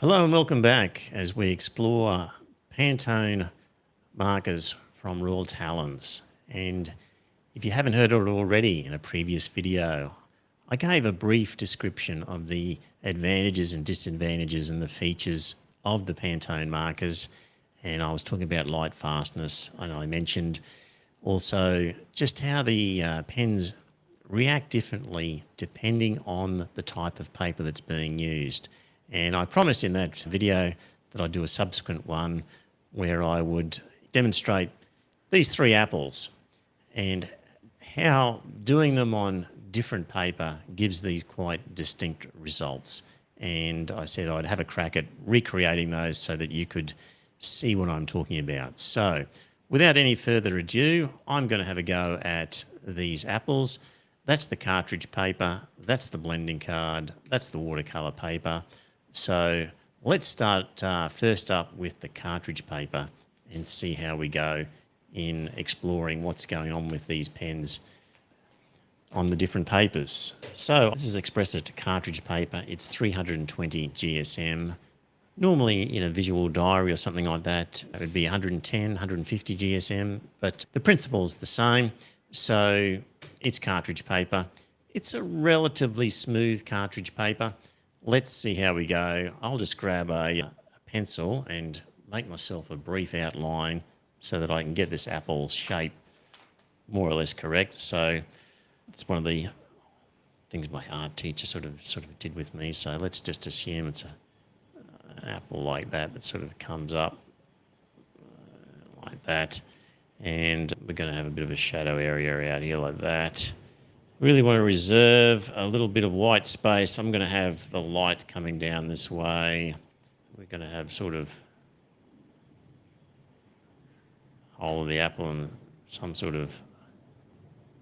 Hello and welcome back as we explore Pantone markers from Royal Talons. And if you haven't heard it already in a previous video, I gave a brief description of the advantages and disadvantages and the features of the Pantone markers. And I was talking about light fastness, and I mentioned also just how the pens react differently depending on the type of paper that's being used. And I promised in that video that I'd do a subsequent one where I would demonstrate these three apples and how doing them on different paper gives these quite distinct results. And I said I'd have a crack at recreating those so that you could see what I'm talking about. So without any further ado, I'm going to have a go at these apples. That's the cartridge paper, that's the blending card, that's the watercolour paper. So let's start first up with the cartridge paper and see how we go in exploring what's going on with these pens on the different papers. So this is Expressa to cartridge paper. It's 320 GSM. Normally in a visual diary or something like that, it would be 110, 150 GSM, but the principle is the same. So it's cartridge paper. It's a relatively smooth cartridge paper. Let's see how we go. I'll just grab a pencil and make myself a brief outline so that I can get this apple's shape more or less correct. So it's one of the things my art teacher sort of did with me. So let's just assume it's an apple like that sort of comes up like that. And we're going to have a bit of a shadow area out here like that. Really want to reserve a little bit of white space. I'm going to have the light coming down this way. We're going to have sort of whole of the apple and some sort of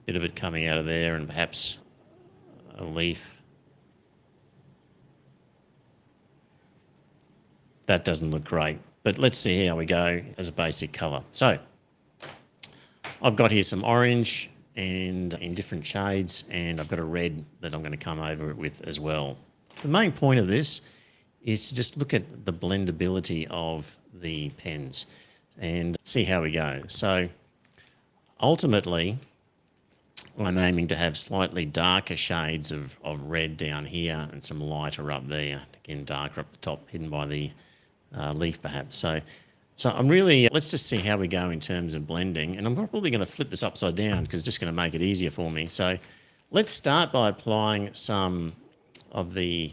bit of it coming out of there, and perhaps a leaf. That doesn't look great, but let's see how we go as a basic colour. So I've got here some orange and in different shades, and I've got a red that I'm going to come over it with as well. The main point of this is to just look at the blendability of the pens and see how we go. So ultimately, I'm aiming to have slightly darker shades of red down here and some lighter up there. Again, darker up the top, hidden by the leaf perhaps. So I'm really, let's just see how we go in terms of blending. And I'm probably going to flip this upside down because it's just going to make it easier for me. So let's start by applying some of the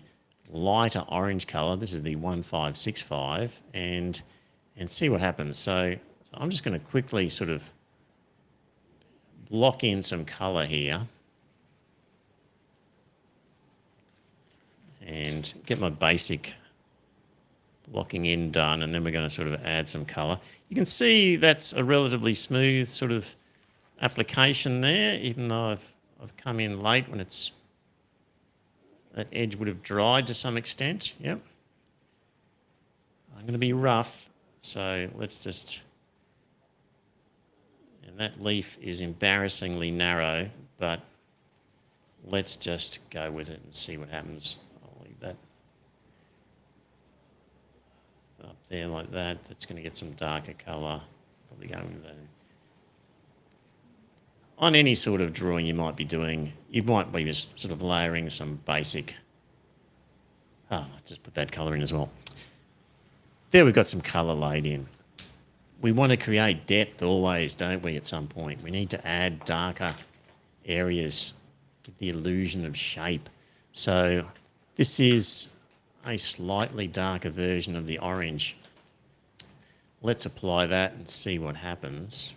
lighter orange colour. This is the 1565 and see what happens. So I'm just going to quickly sort of block in some colour here and get my basic blocking in done, and then we're going to sort of add some colour. You can see that's a relatively smooth sort of application there, even though I've come in late when it's that edge would have dried to some extent. Yep. I'm going to be rough, so let's just, and that leaf is embarrassingly narrow, but let's just go with it and see what happens. I'll leave that up there like that. That's going to get some darker colour. Probably going with that. On any sort of drawing you might be doing, you might be just sort of layering some basic. I'll just put that colour in as well. There we've got some colour laid in. We want to create depth always, don't we, at some point? We need to add darker areas, get the illusion of shape. So this is a slightly darker version of the orange. Let's apply that and see what happens.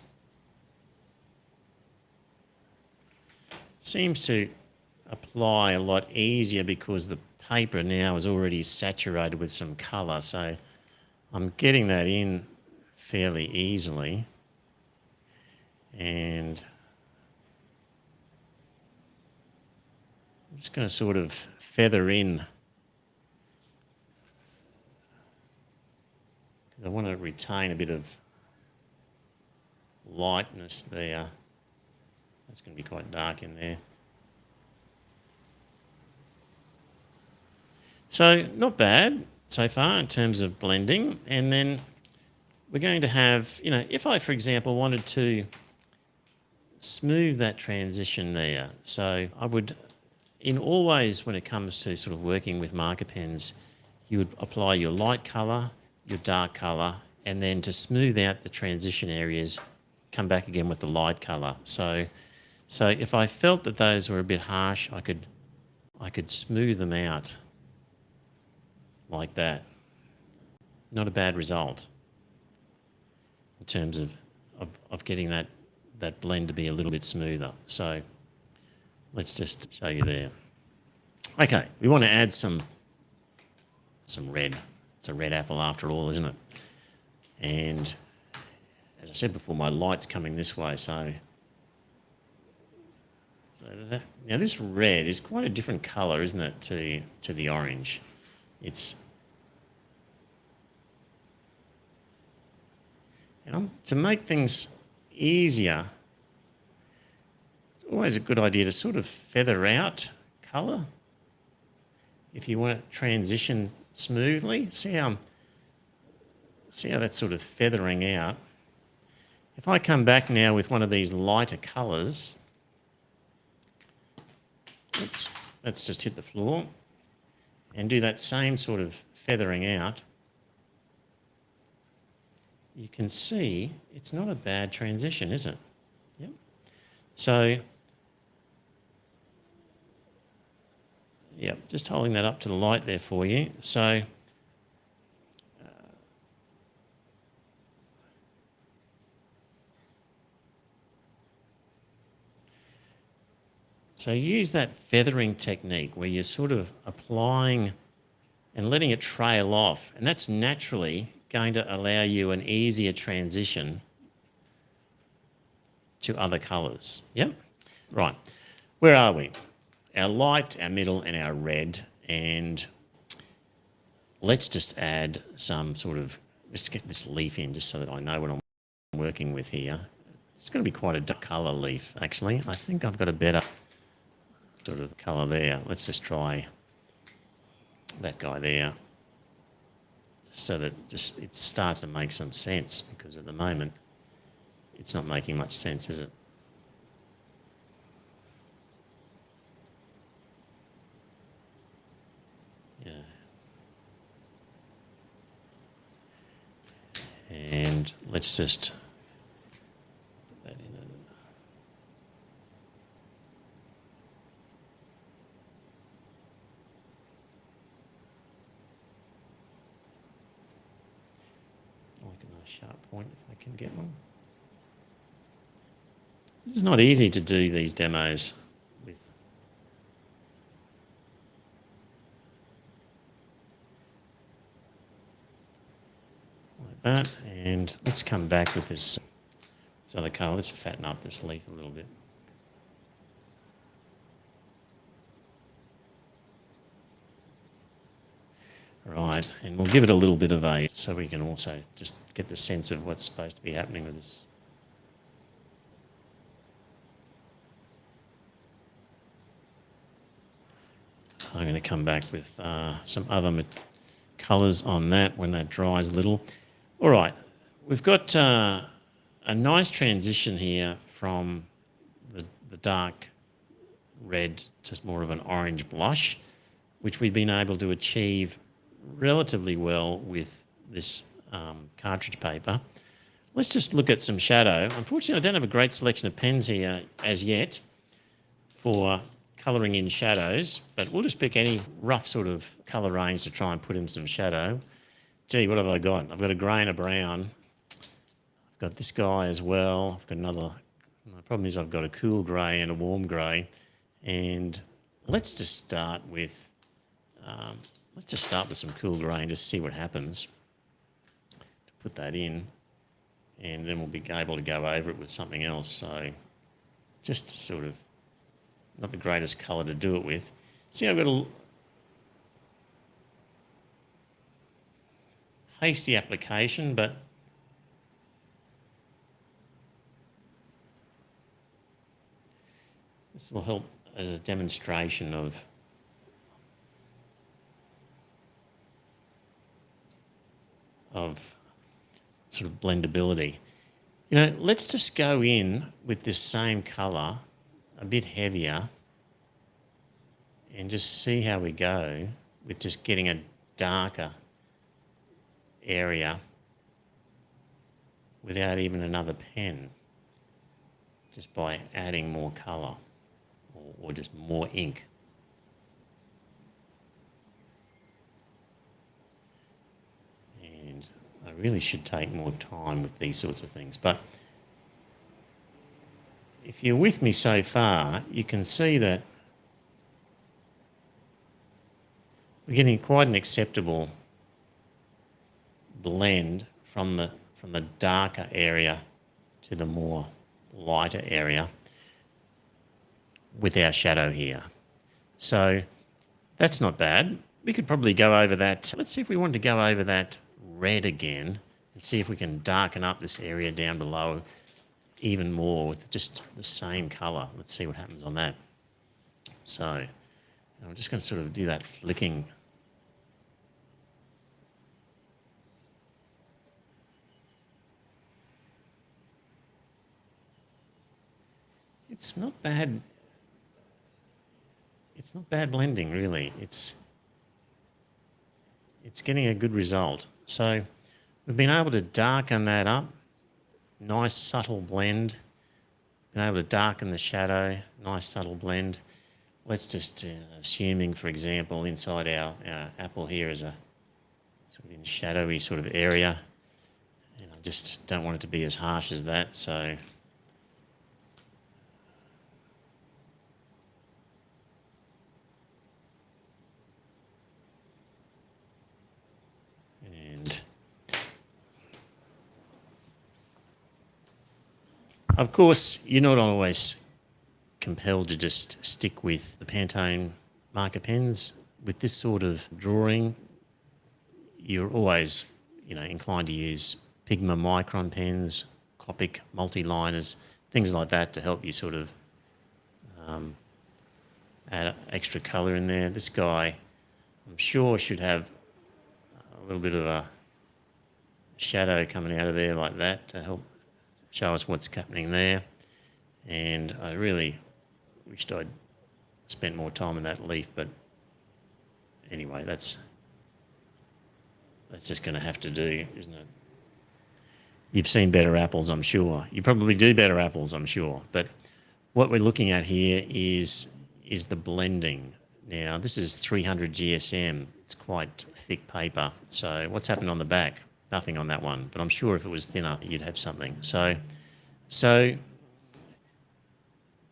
Seems to apply a lot easier because the paper now is already saturated with some colour, so I'm getting that in fairly easily. And I'm just going to sort of feather in, I want to retain a bit of lightness there. That's going to be quite dark in there. So not bad. so far in terms of blending. And then we're going to have, if I, for example, wanted to smooth that transition there. So I would, in all ways, when it comes to sort of working with marker pens, you would apply your light colour, your dark colour, and then to smooth out the transition areas, come back again with the light colour. So if I felt that those were a bit harsh, I could smooth them out like that. Not a bad result in terms of getting that blend to be a little bit smoother. So let's just show you there. Okay, we want to add some red. It's a red apple after all, isn't it? And as I said before, my light's coming this way, so now this red is quite a different colour, isn't it, to the orange? To make things easier, it's always a good idea to sort of feather out colour if you want to transition smoothly. See how that's sort of feathering out. If I come back now with one of these lighter colours, oops, let's just hit the floor, and do that same sort of feathering out, you can see it's not a bad transition, is it? Yep. So, yep, just holding that up to the light there for you. So, use that feathering technique where you're sort of applying and letting it trail off, and that's naturally going to allow you an easier transition to other colours. Yep. Right. Where are we? Our light, our middle, and our red. And let's just add some sort of, let's get this leaf in just so that I know what I'm working with here. It's going to be quite a dark colour leaf, actually. I think I've got a better sort of colour there. Let's just try that guy there, so that just it starts to make some sense, because at the moment it's not making much sense, is it? Yeah. And let's just put that in. Like a nice sharp point if I can get one. It's not easy to do these demos with like that. And let's come back with this other colour. Let's fatten up this leaf a little bit. Right, and we'll give it a little bit of a, so we can also just get the sense of what's supposed to be happening with this. I'm going to come back with some other colours on that when that dries a little. All right, we've got a nice transition here from the dark red to more of an orange blush, which we've been able to achieve relatively well with this cartridge paper. Let's just look at some shadow. Unfortunately, I don't have a great selection of pens here as yet for colouring in shadows, but we'll just pick any rough sort of colour range to try and put in some shadow. Gee, what have I got? I've got a grey and a brown. I've got this guy as well. I've got another. The problem is I've got a cool grey and a warm grey. And let's just start with some cool grey and just see what happens. To put that in, and then we'll be able to go over it with something else. So just sort of not the greatest colour to do it with. See, I've got a hasty application, but this will help as a demonstration of of sort of blendability. You know, let's just go in with this same colour, a bit heavier, and just see how we go with just getting a darker area without even another pen, just by adding more colour or just more ink. And I really should take more time with these sorts of things. But if you're with me so far, you can see that we're getting quite an acceptable blend from the darker area to the more lighter area with our shadow here. So that's not bad. We could probably go over that. Let's see if we wanted to go over that red again and see if we can darken up this area down below even more with just the same colour. Let's see what happens on that. So I'm just going to sort of do that flicking. It's not bad. It's not bad blending, really. It's getting a good result. So we've been able to darken that up. Nice subtle blend. Been able to darken the shadow. Nice subtle blend. Let's just, assuming, for example, inside our apple here is a sort of in shadowy sort of area. And I just don't want it to be as harsh as that. So of course, you're not always compelled to just stick with the Pantone marker pens. With this sort of drawing, you're always, inclined to use Pigma Micron pens, Copic multi-liners, things like that to help you sort of add extra colour in there. This guy, I'm sure, should have a little bit of a shadow coming out of there like that to help show us what's happening there. And I really wished I'd spent more time on that leaf, but anyway, that's just going to have to do, isn't it? You've seen better apples, I'm sure. You probably do better apples, I'm sure. But what we're looking at here is the blending. Now, this is 300 GSM. It's quite thick paper. So what's happened on the back? Nothing on that one. But I'm sure if it was thinner, you'd have something. So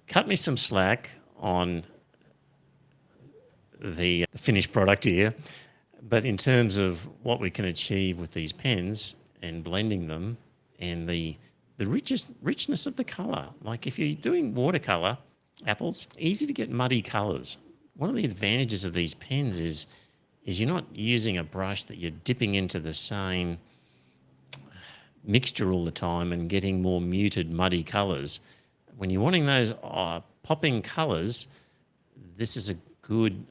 cut me some slack on the finished product here. But in terms of what we can achieve with these pens and blending them and the richness of the colour. Like if you're doing watercolour apples, easy to get muddy colours. One of the advantages of these pens is you're not using a brush that you're dipping into the same mixture all the time and getting more muted, muddy colours. When you're wanting those popping colours, this is a good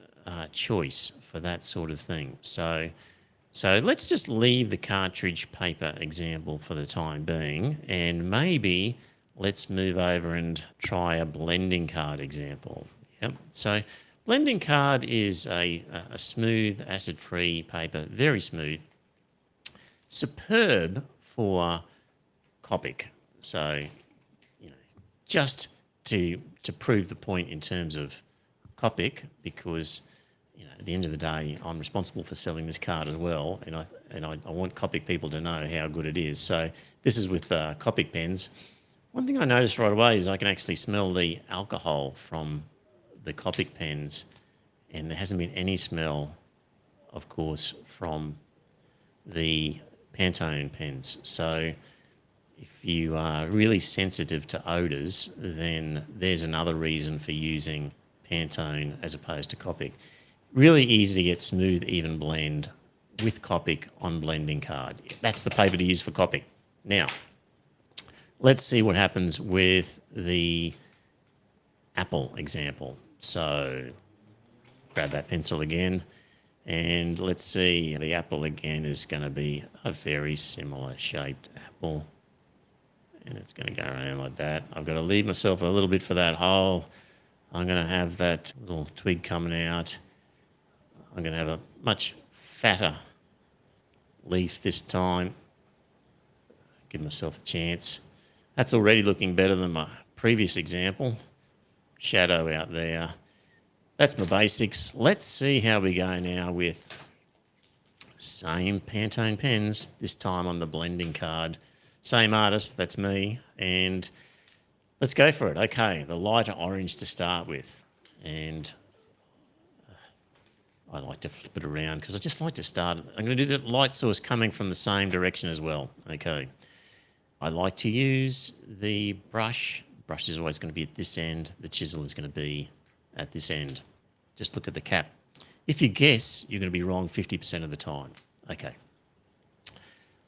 choice for that sort of thing. So let's just leave the cartridge paper example for the time being, and maybe let's move over and try a blending card example. Yep. So blending card is a smooth, acid-free paper, very smooth, superb for Copic. So, just to prove the point in terms of Copic, because at the end of the day, I'm responsible for selling this card as well, and I want Copic people to know how good it is. So this is with Copic pens. One thing I noticed right away is I can actually smell the alcohol from the Copic pens, and there hasn't been any smell, of course, from the Pantone pens. So if you are really sensitive to odours, then there's another reason for using Pantone as opposed to Copic. Really easy to get smooth, even blend with Copic on blending card. That's the paper to use for Copic. Now, let's see what happens with the apple example. So grab that pencil again, And let's see, the apple again is going to be a very similar shaped apple. And it's going to go around like that. I've got to leave myself a little bit for that hole. I'm going to have that little twig coming out. I'm going to have a much fatter leaf this time. Give myself a chance. That's already looking better than my previous example. Shadow out there. That's my basics. Let's see how we go now with same Pantone pens, this time on the blending card. Same artist, that's me. And let's go for it. Okay, the lighter orange to start with. And I like to flip it around because I just like to start. I'm going to do the light source coming from the same direction as well. Okay. I like to use the brush. The brush is always going to be at this end. The chisel is going to be at this end. Just look at the cap. If you guess, you're going to be wrong 50% of the time. Okay.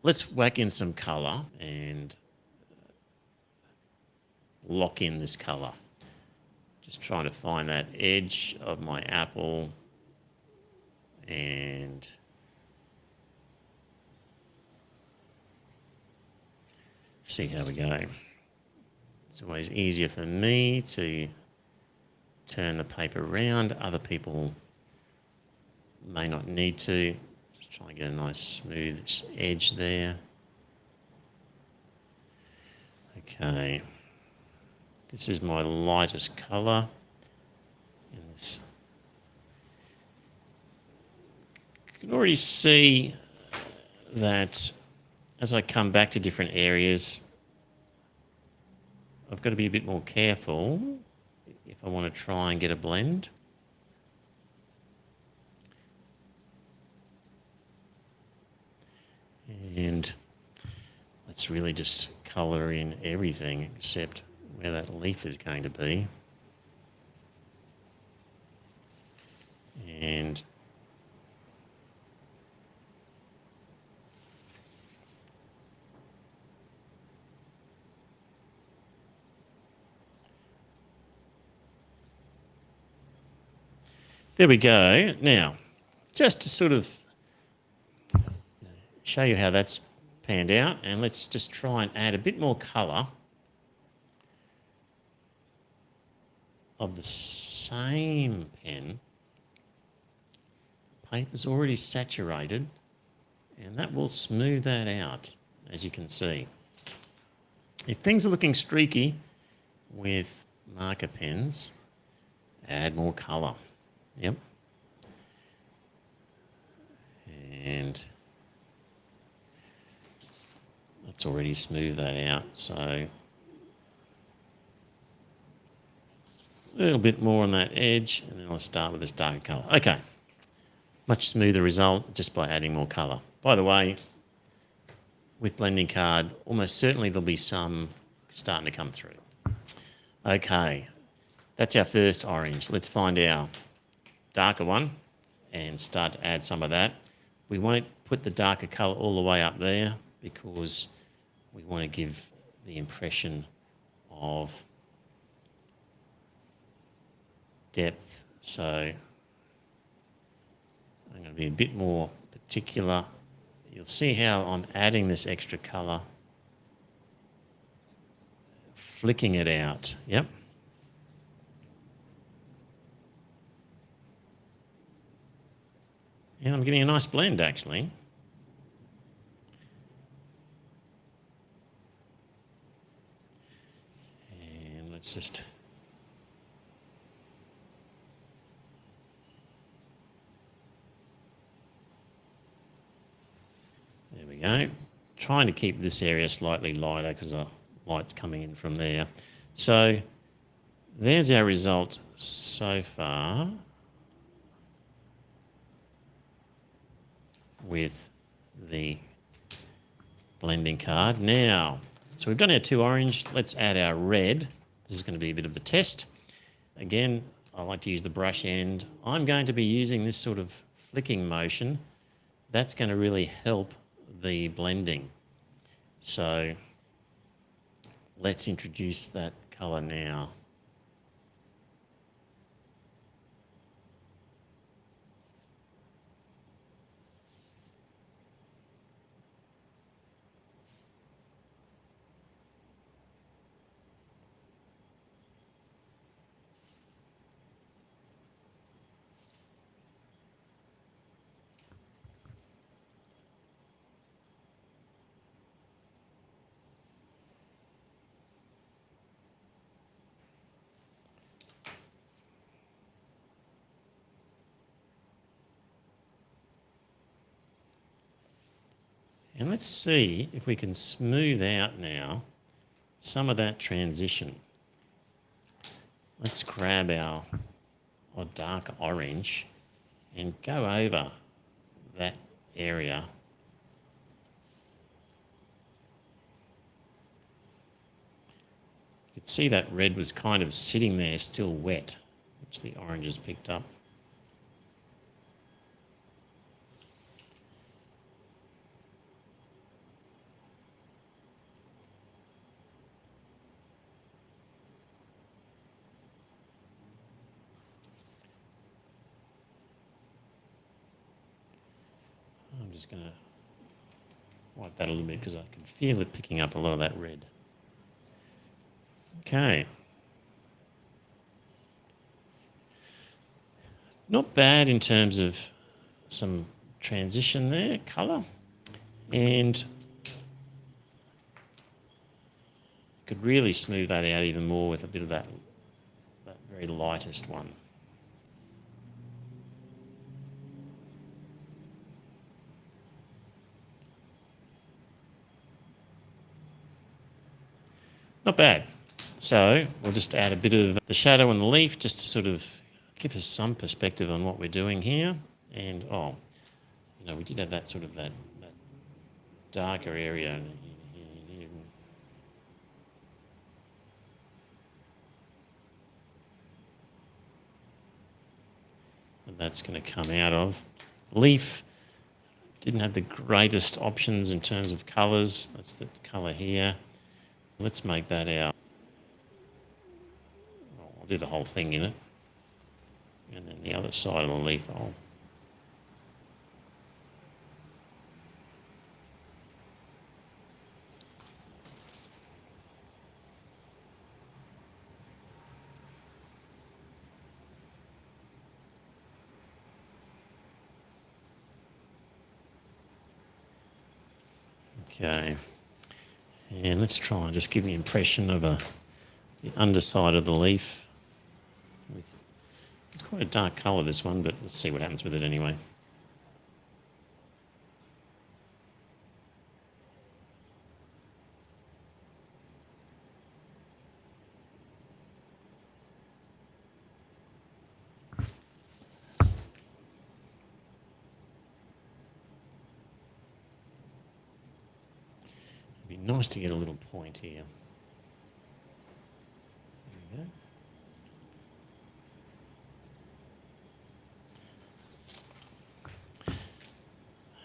Let's whack in some colour and lock in this colour. Just trying to find that edge of my apple and see how we go. It's always easier for me to turn the paper around. Other people may not need to. Just try and get a nice smooth edge there. Okay. This is my lightest colour in this. You can already see that as I come back to different areas, I've got to be a bit more careful if I want to try and get a blend. And let's really just colour in everything except where that leaf is going to be. And there we go. Now, just to sort of show you how that's panned out, and let's just try and add a bit more colour of the same pen. Paper's already saturated, and that will smooth that out, as you can see. If things are looking streaky with marker pens, add more colour. Yep. And that's already smoothed that out. So a little bit more on that edge, and then I'll start with this darker colour. Okay. Much smoother result just by adding more colour. By the way, with blending card, almost certainly there'll be some starting to come through. Okay. That's our first orange. Let's find our darker one and start to add some of that. We won't put the darker colour all the way up there because we want to give the impression of depth. So I'm going to be a bit more particular. You'll see how I'm adding this extra colour, flicking it out. Yep. And I'm getting a nice blend, actually. And let's just... There we go. Trying to keep this area slightly lighter because the light's coming in from there. So there's our result so far with the blending card. Now, so we've done our two orange. Let's add our red. This is going to be a bit of a test. Again, I like to use the brush end. I'm going to be using this sort of flicking motion. That's going to really help the blending. So let's introduce that colour now. And let's see if we can smooth out now some of that transition. Let's grab our dark orange and go over that area. You could see that red was kind of sitting there still wet, which the orange has picked up. I'm just going to wipe that a little bit because I can feel it picking up a lot of that red. Okay. Not bad in terms of some transition there, colour. And could really smooth that out even more with a bit of that very lightest one. Not bad. So we'll just add a bit of the shadow and the leaf just to sort of give us some perspective on what we're doing here. And, we did have that sort of that darker area. And that's going to come out of. Leaf didn't have the greatest options in terms of colours. That's the colour here. Let's make that our... I'll do the whole thing in it. And then the other side of the leaf roll. Okay, and let's try and just give the impression of the underside of the leaf. It's quite a dark colour, this one, but let's see what happens with it anyway. It'd be nice to get a little point here. There we go.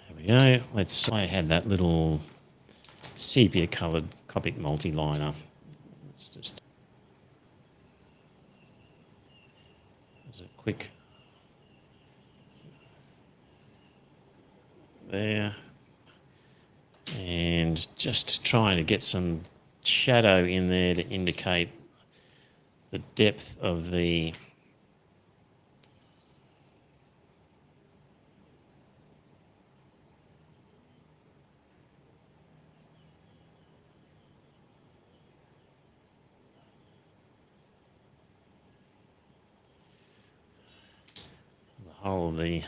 There we go. I had that little sepia coloured Copic multi-liner. Let's just... There's a quick... There. And just trying to get some shadow in there to indicate the depth of the whole of the...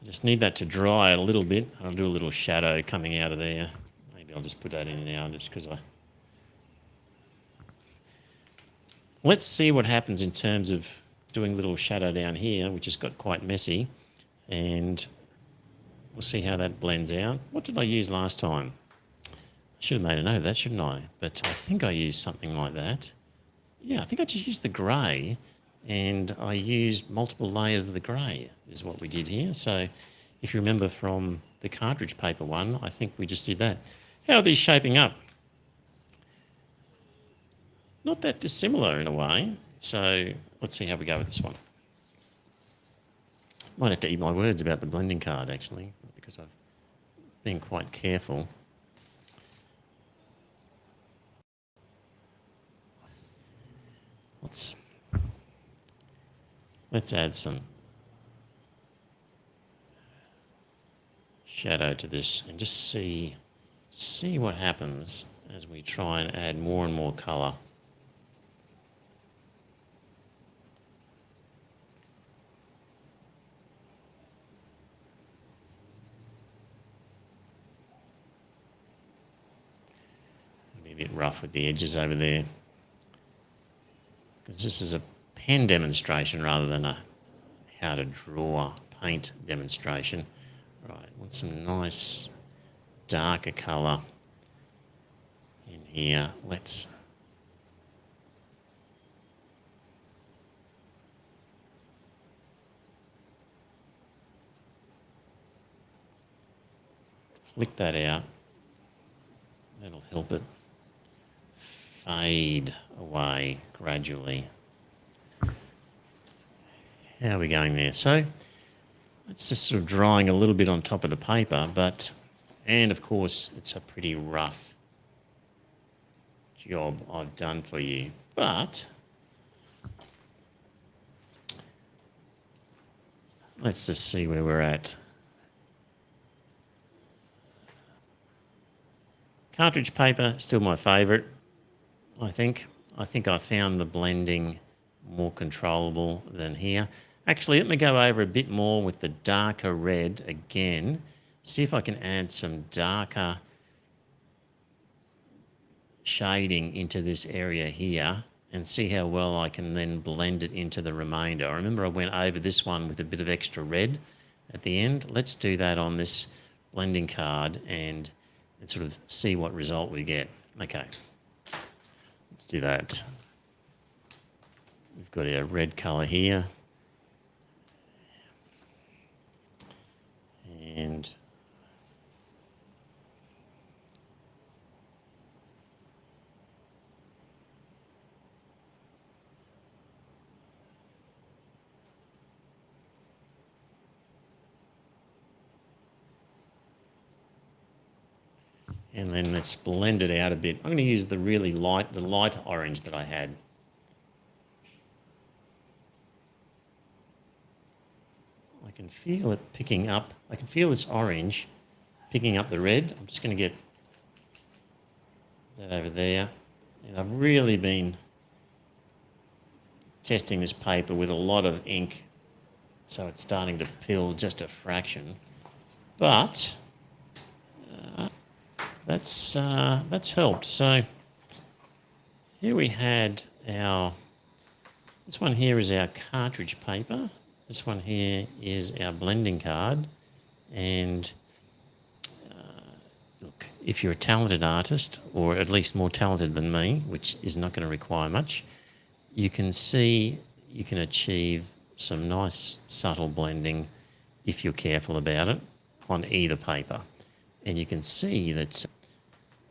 I just need that to dry a little bit. I'll do a little shadow coming out of there. Maybe I'll just put that in now just because I... Let's see what happens in terms of doing a little shadow down here, which has got quite messy. And we'll see how that blends out. What did I use last time? I should have made a note of that, shouldn't I? But I think I used something like that. Yeah, I think I just used the grey. And I used multiple layers of the grey is what we did here. So if you remember from the cartridge paper one, I think we just did that. How are these shaping up? Not that dissimilar in a way. So let's see how we go with this one. Might have to eat my words about the blending card actually, because I've been quite careful. Let's add some shadow to this and just see what happens as we try and add more and more colour. bit rough with the edges over there. Because this is a pen demonstration rather than a how to draw paint demonstration. Right, want some nice darker colour in here. Let's flick that out. That'll help it fade away gradually. How are we going there? So it's just sort of drying a little bit on top of the paper, and of course it's a pretty rough job I've done for you, but let's just see where we're at. Cartridge paper, still my favourite, I think. I think I found the blending more controllable than here. Actually, let me go over a bit more with the darker red again. See if I can add some darker shading into this area here and see how well I can then blend it into the remainder. I remember I went over this one with a bit of extra red at the end. Let's do that on this blending card and sort of see what result we get. Okay, let's do that. We've got our red colour here. And then let's blend it out a bit. I'm going to use the really light orange that I had. I can feel it picking up. I can feel this orange picking up the red. I'm just going to get that over there. And I've really been testing this paper with a lot of ink, so it's starting to peel just a fraction. But that's helped. So here we had this one here is our cartridge paper. This one here is our blending card. And look, if you're a talented artist, or at least more talented than me, which is not going to require much, you can see you can achieve some nice subtle blending if you're careful about it on either paper. And you can see that,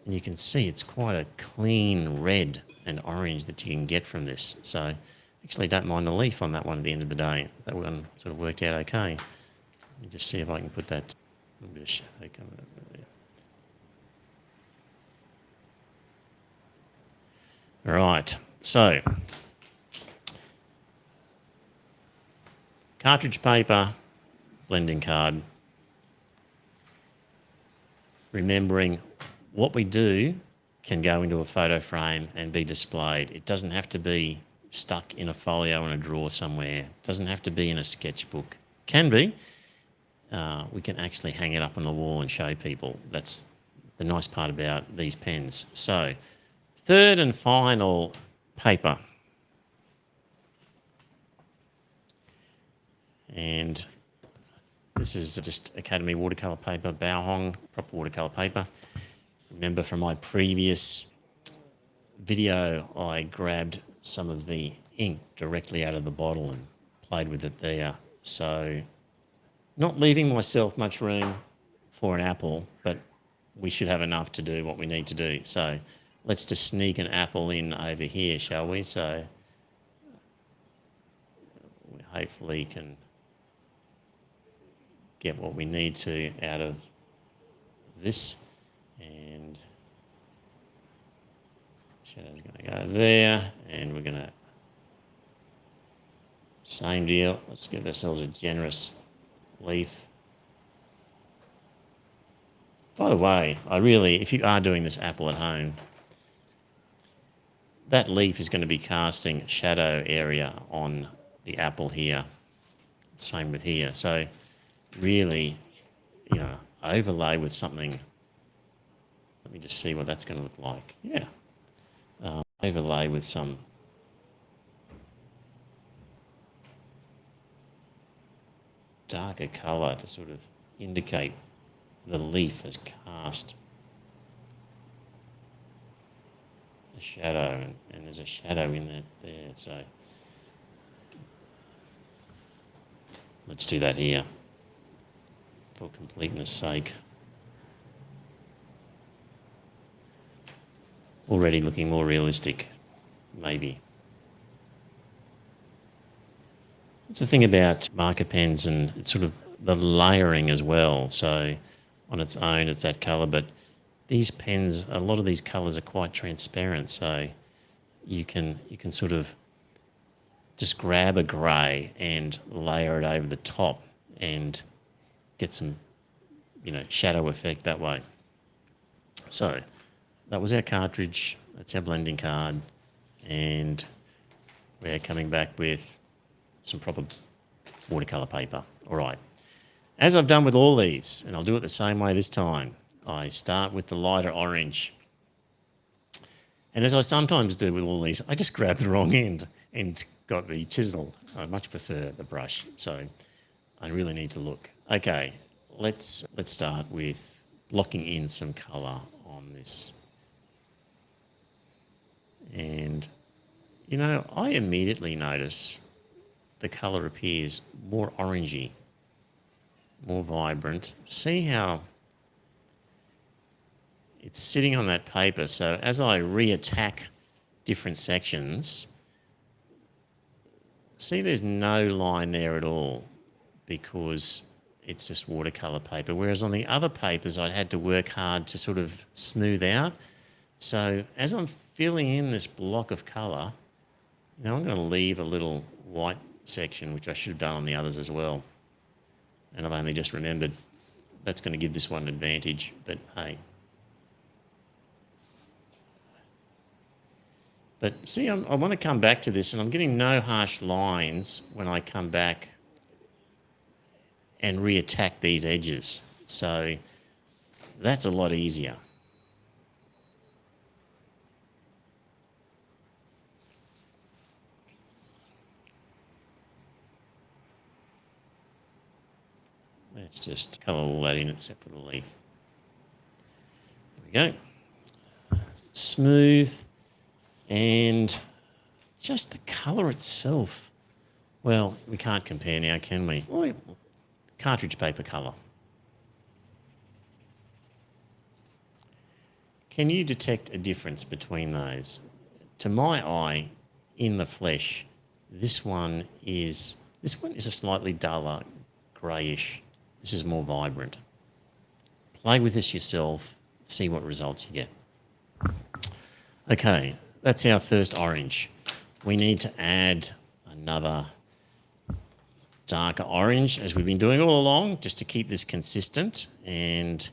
it's quite a clean red and orange that you can get from this. So actually don't mind the leaf on that one at the end of the day. That one sort of worked out okay. Let me just see if I can put that a little bit of shadow coming over there. All right, so cartridge paper, blending card. Remembering what we do can go into a photo frame and be displayed. It doesn't have to be stuck in a folio in a drawer somewhere. It doesn't have to be in a sketchbook. Can be. We can actually hang it up on the wall and show people. That's the nice part about these pens. So, third and final paper. And this is just Academy watercolour paper, Bao proper watercolour paper. Remember from my previous video, I grabbed some of the ink directly out of the bottle and played with it there. So not leaving myself much room for an apple, but we should have enough to do what we need to do. So let's just sneak an apple in over here, shall we? So we hopefully can get what we need to out of this. And shadow's going to go there, and we're going to, same deal, let's give ourselves a generous leaf. By the way, if you are doing this apple at home, that leaf is going to be casting shadow area on the apple here. Same with here. So really, overlay with something. Let me just see what that's going to look like. Yeah, overlay with some darker colour to sort of indicate the leaf has cast a shadow, and there's a shadow in that there. So let's do that here for completeness sake. Already looking more realistic, maybe. It's the thing about marker pens, and it's sort of the layering as well. So on its own, it's that colour, but these pens, a lot of these colours are quite transparent. So you can sort of just grab a grey and layer it over the top and get some, shadow effect that way. So that was our cartridge. That's our blending card. And we're coming back with some proper watercolour paper. All right. As I've done with all these, and I'll do it the same way this time, I start with the lighter orange. And as I sometimes do with all these, I just grab the wrong end and got the chisel. I much prefer the brush, so I really need to look. Okay, let's start with blocking in some colour on this. And, I immediately notice the colour appears more orangey, more vibrant. See how it's sitting on that paper. So as I re-attack different sections, see there's no line there at all because it's just watercolour paper. Whereas on the other papers, I had to work hard to sort of smooth out. So as I'm filling in this block of colour, I'm going to leave a little white section, which I should have done on the others as well. And I've only just remembered that's going to give this one an advantage, but hey. But see, I want to come back to this, and I'm getting no harsh lines when I come back and re-attack these edges. So that's a lot easier. Let's just colour all that in except for the leaf. There we go. Smooth. And just the colour itself. Well, we can't compare now, can we? Oh, cartridge paper colour. Can you detect a difference between those? To my eye, in the flesh, this one is a slightly duller, greyish. This is more vibrant. Play with this yourself, see what results you get. Okay, that's our first orange. We need to add another darker orange, as we've been doing all along, just to keep this consistent. And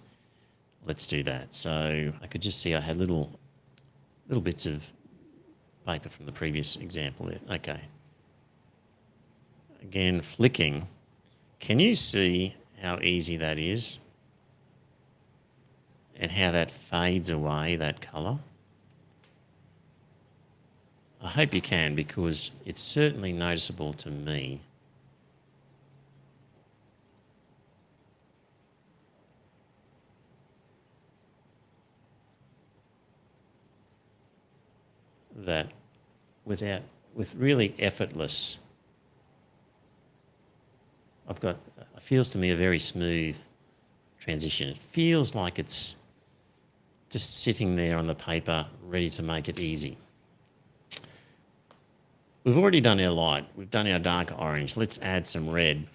let's do that. So I could just see I had little bits of paper from the previous example there. Okay. Again, flicking. Can you see how easy that is? And how that fades away, that colour? I hope you can, because it's certainly noticeable to me. That with really effortless, it feels to me a very smooth transition. It feels like it's just sitting there on the paper, ready to make it easy. We've already done our light. We've done our dark orange. Let's add some red.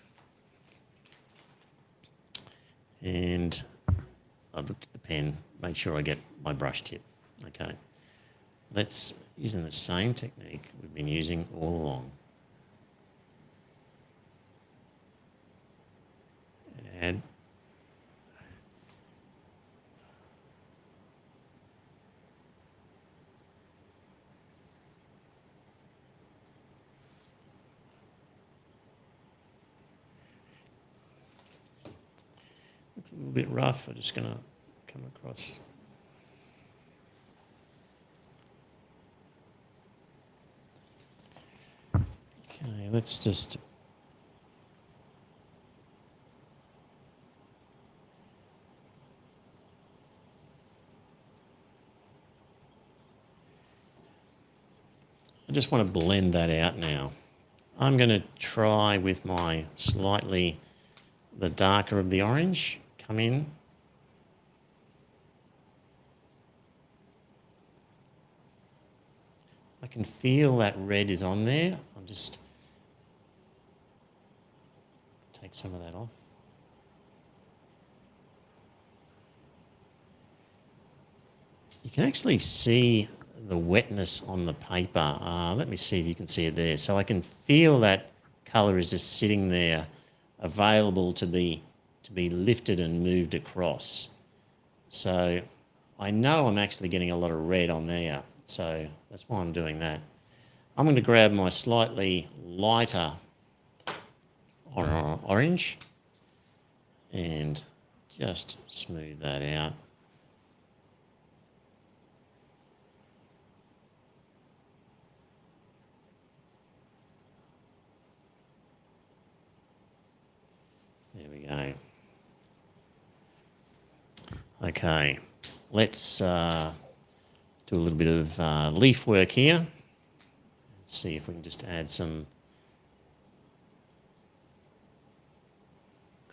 And I've looked at the pen, made sure I get my brush tip. Okay. Let's, using the same technique we've been using all along. Add. Looks a little bit rough. I'm just going to come across. Okay, let's just... I just want to blend that out now. I'm going to try with my slightly the darker of the orange. Come in. I can feel that red is on there. I'll just take some of that off. You can actually see the wetness on the paper. Let me see if you can see it there. So I can feel that colour is just sitting there, available to be lifted and moved across. So I know I'm actually getting a lot of red on there. So that's why I'm doing that. I'm going to grab my slightly lighter orange and just smooth that out. There we go. Okay, let's do a little bit of leaf work here. Let's see if we can just add some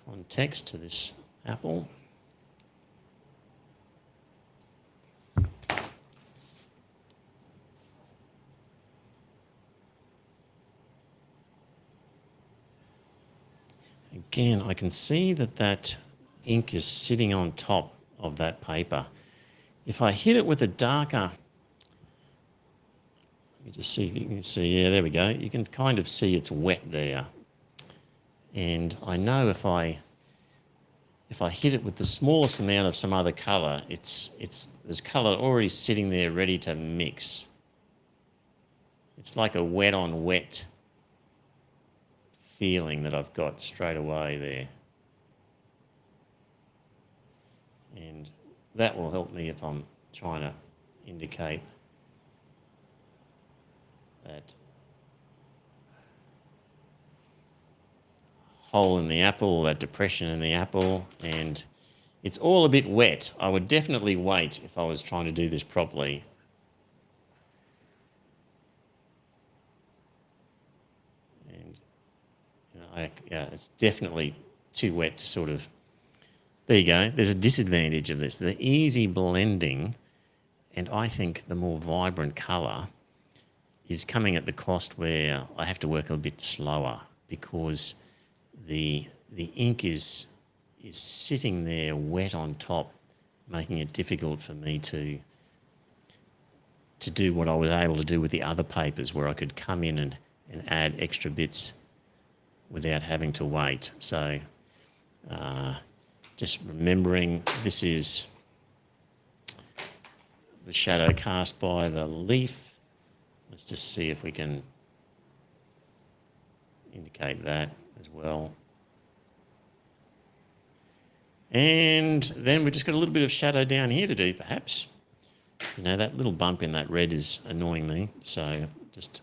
context to this apple. Again, I can see that that ink is sitting on top of that paper. If I hit it with a darker, let me just see if you can see, yeah, there we go. You can kind of see it's wet there. And I know if I hit it with the smallest amount of some other colour, there's colour already sitting there ready to mix. It's like a wet on wet feeling that I've got straight away there. And that will help me if I'm trying to indicate that hole in the apple, that depression in the apple, and it's all a bit wet. I would definitely wait if I was trying to do this properly. And yeah, it's definitely too wet to sort of... There you go. There's a disadvantage of this. The easy blending, and I think the more vibrant colour, is coming at the cost where I have to work a bit slower because the ink is sitting there wet on top, making it difficult for me to do what I was able to do with the other papers, where I could come in and add extra bits without having to wait. So just remembering this is the shadow cast by the leaf. Let's just see if we can indicate that as well. And then we've just got a little bit of shadow down here to do, perhaps. You know, that little bump in that red is annoying me, so just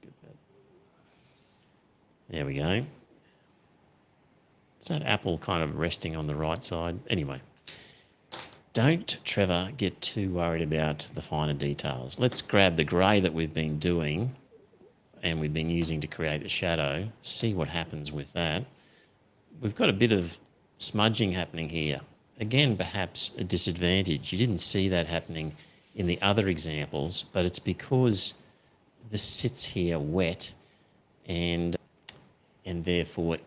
get that. There we go. Is that apple kind of resting on the right side? Anyway, don't, Trevor, get too worried about the finer details. Let's grab the grey that we've been doing and we've been using to create the shadow, see what happens with that. We've got a bit of smudging happening here. Again, perhaps a disadvantage. You didn't see that happening in the other examples, but it's because this sits here wet and therefore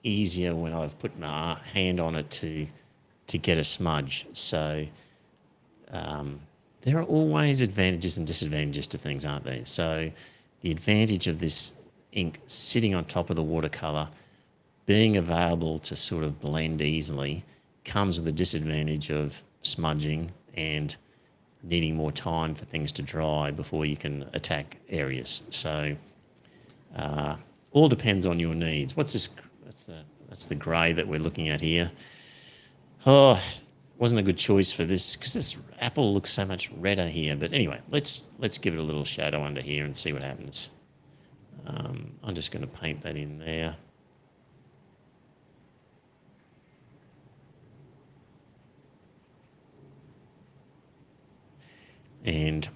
easier when I've put my hand on it to get a smudge. So there are always advantages and disadvantages to things, aren't there? So the advantage of this ink sitting on top of the watercolour, being available to sort of blend easily, comes with the disadvantage of smudging and needing more time for things to dry before you can attack areas. So all depends on your needs. What's this? That's the grey that we're looking at here. Oh, Wasn't a good choice for this because this apple looks so much redder here. But anyway, let's give it a little shadow under here and see what happens. I'm just going to paint that in there. And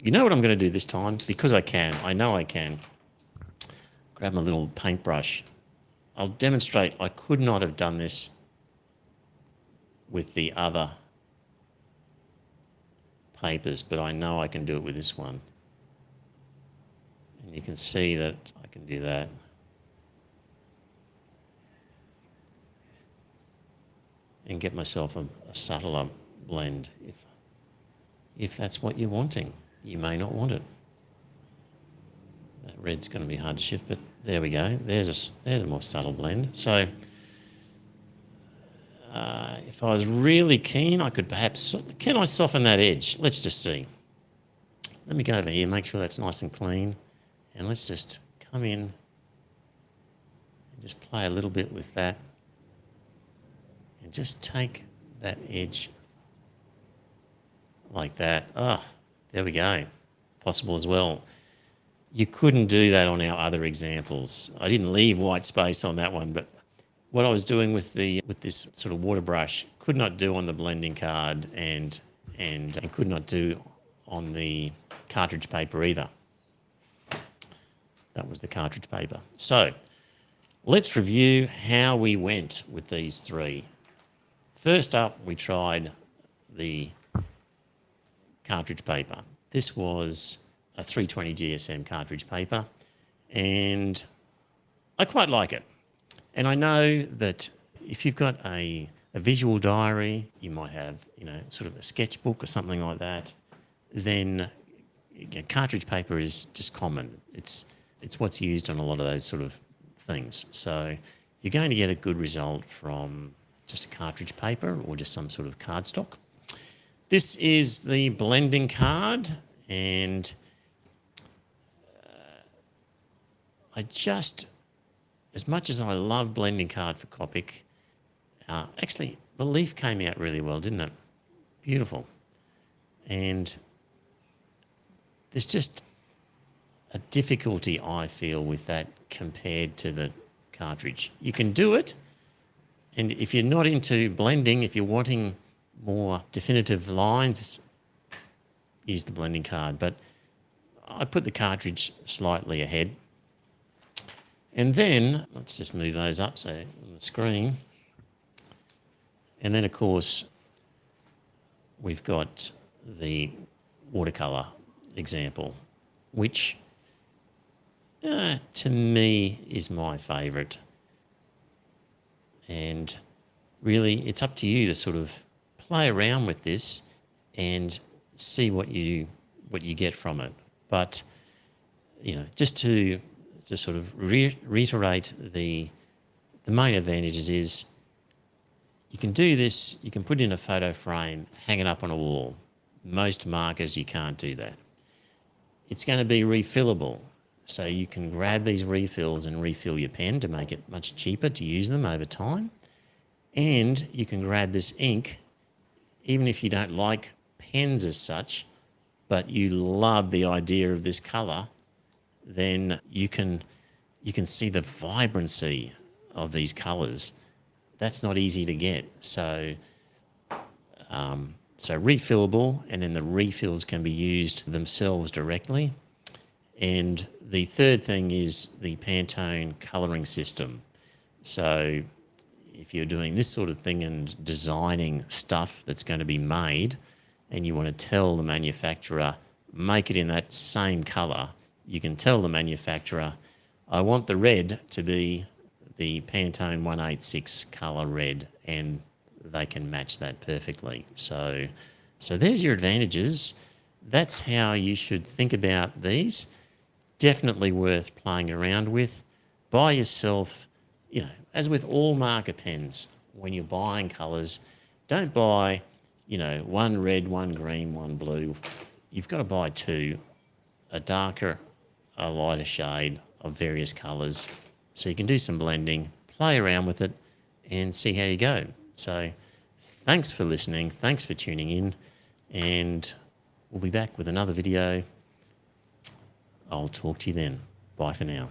you know what I'm going to do this time? Because I can. I know I can. Grab my little paintbrush. I'll demonstrate. I could not have done this with the other papers, but I know I can do it with this one. And you can see that I can do that. And get myself a subtler blend if that's what you're wanting. You may not want it. That red's going to be hard to shift, but there we go. There's a more subtle blend. So if I was really keen, I could perhaps... Can I soften that edge? Let's just see. Let me go over here, make sure that's nice and clean. And let's just come in and just play a little bit with that. And just take that edge like that. Ah, there we go. Possible as well. You couldn't do that on our other examples. I didn't leave white space on that one, but what I was doing with this sort of water brush could not do on the blending card and could not do on the cartridge paper either. That was the cartridge paper. So let's review how we went with these three. First up, we tried the cartridge paper. This was a 320 GSM cartridge paper, and I quite like it. And I know that if you've got a visual diary, you might have, sort of a sketchbook or something like that, then cartridge paper is just common. It's what's used on a lot of those sort of things. So you're going to get a good result from just a cartridge paper or just some sort of cardstock. This is the blending card, and as much as I love blending card for Copic, actually the leaf came out really well, didn't it? Beautiful. And there's just a difficulty I feel with that compared to the cartridge. You can do it, and if you're not into blending, if you're wanting more definitive lines, use the blending card. But I put the cartridge slightly ahead. And then, let's just move those up so on the screen. And then, of course, we've got the watercolour example, which to me is my favourite. And really, it's up to you to sort of play around with this and see what you get from it. But just to sort of reiterate, the main advantages is you can do this. You can put in a photo frame, hang it up on a wall. Most markers you can't do that. It's going to be refillable, so you can grab these refills and refill your pen to make it much cheaper to use them over time. And you can grab this ink, even if you don't like pens as such, but you love the idea of this colour, then you can see the vibrancy of these colours. That's not easy to get. So refillable, and then the refills can be used themselves directly. And the third thing is the Pantone colouring system. So if you're doing this sort of thing and designing stuff that's going to be made, and you want to tell the manufacturer, make it in that same colour, you can tell the manufacturer, I want the red to be the Pantone 186 colour red, and they can match that perfectly. So there's your advantages. That's how you should think about these. Definitely worth playing around with. Buy yourself, as with all marker pens, when you're buying colours, don't buy, one red, one green, one blue. You've got to buy two, a darker, a lighter shade of various colours, so you can do some blending, play around with it, and see how you go. So Thanks for listening. Thanks for tuning in. And we'll be back with another video. I'll talk to you then. Bye for now.